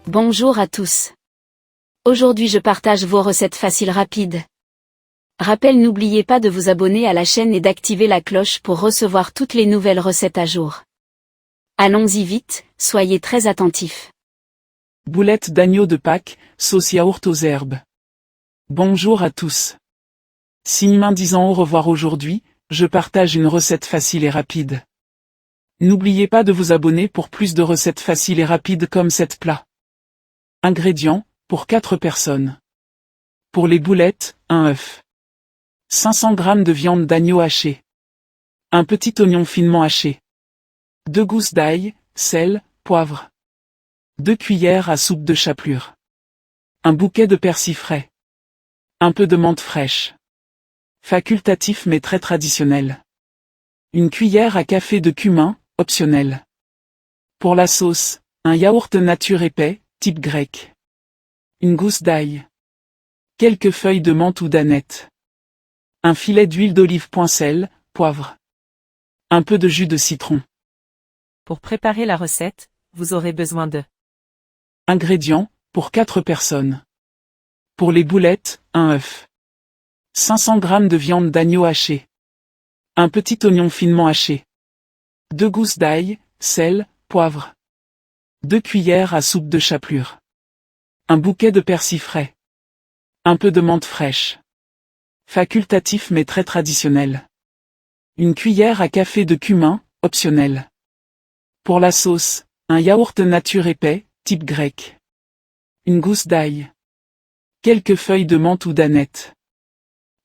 Bonjour à tous. Aujourd'hui je partage vos recettes faciles rapides. Rappel, n'oubliez pas de vous abonner à la chaîne et d'activer la cloche pour recevoir toutes les nouvelles recettes à jour. Allons-y vite, soyez très attentifs. Boulettes d'agneau de Pâques, sauce yaourt aux herbes. Bonjour à tous. Sigma disant au revoir aujourd'hui, je partage une recette facile et rapide. N'oubliez pas de vous abonner pour plus de recettes faciles et rapides comme cet plat. Ingrédients, pour 4 personnes. Pour les boulettes, 1 œuf. 500 g de viande d'agneau hachée. Un petit oignon finement haché. 2 gousses d'ail, sel, poivre. 2 cuillères à soupe de chapelure. Un bouquet de persil frais. Un peu de menthe fraîche. Facultatif mais très traditionnel. Une cuillère à café de cumin, optionnel. Pour la sauce, un yaourt nature épais, type grec. Une gousse d'ail. Quelques feuilles de menthe ou d'aneth. Un filet d'huile d'olive, sel, poivre. Un peu de jus de citron. Pour préparer la recette, vous aurez besoin de Ingrédients, pour 4 personnes. Pour les boulettes, 1 œuf. 500 g de viande d'agneau hachée. Un petit oignon finement haché. 2 gousses d'ail, sel, poivre. 2 cuillères à soupe de chapelure. Un bouquet de persil frais. Un peu de menthe fraîche. Facultatif mais très traditionnel. Une cuillère à café de cumin, optionnel. Pour la sauce, un yaourt nature épais, type grec. Une gousse d'ail. Quelques feuilles de menthe ou d'aneth.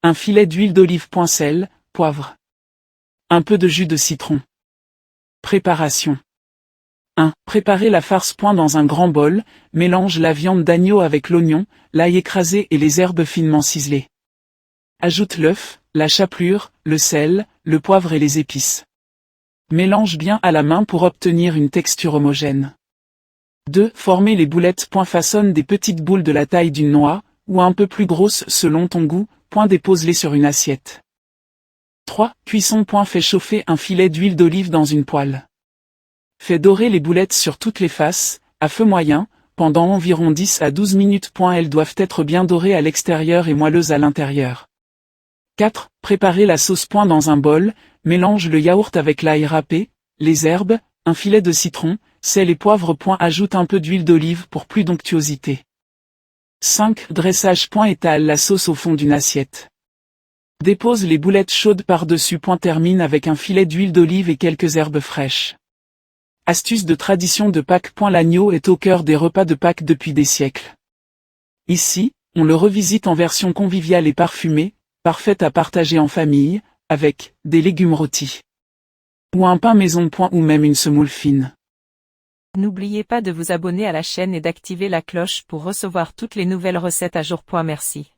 Un filet d'huile d'olive, sel, poivre. Un peu de jus de citron. Préparation. 1. Préparez la farce. Dans un grand bol, mélange la viande d'agneau avec l'oignon, l'ail écrasé et les herbes finement ciselées. Ajoute l'œuf, la chapelure, le sel, le poivre et les épices. Mélange bien à la main pour obtenir une texture homogène. 2. Formez les boulettes. Façonne des petites boules de la taille d'une noix, ou un peu plus grosses selon ton goût. Dépose-les sur une assiette. 3. Cuisson. Fais chauffer un filet d'huile d'olive dans une poêle. Fais dorer les boulettes sur toutes les faces, à feu moyen, pendant environ 10 à 12 minutes. Elles doivent être bien dorées à l'extérieur et moelleuses à l'intérieur. 4. Préparez la sauce. Dans un bol, mélange le yaourt avec l'ail râpé, les herbes, un filet de citron, sel et poivre. Ajoute un peu d'huile d'olive pour plus d'onctuosité. 5. Dressage. Étale la sauce au fond d'une assiette. Dépose les boulettes chaudes par-dessus. Termine avec un filet d'huile d'olive et quelques herbes fraîches. Astuce de tradition de Pâques. L'agneau est au cœur des repas de Pâques depuis des siècles. Ici, on le revisite en version conviviale et parfumée, parfaite à partager en famille, avec des légumes rôtis. Ou un pain maison. Ou même une semoule fine. N'oubliez pas de vous abonner à la chaîne et d'activer la cloche pour recevoir toutes les nouvelles recettes à jour. Merci.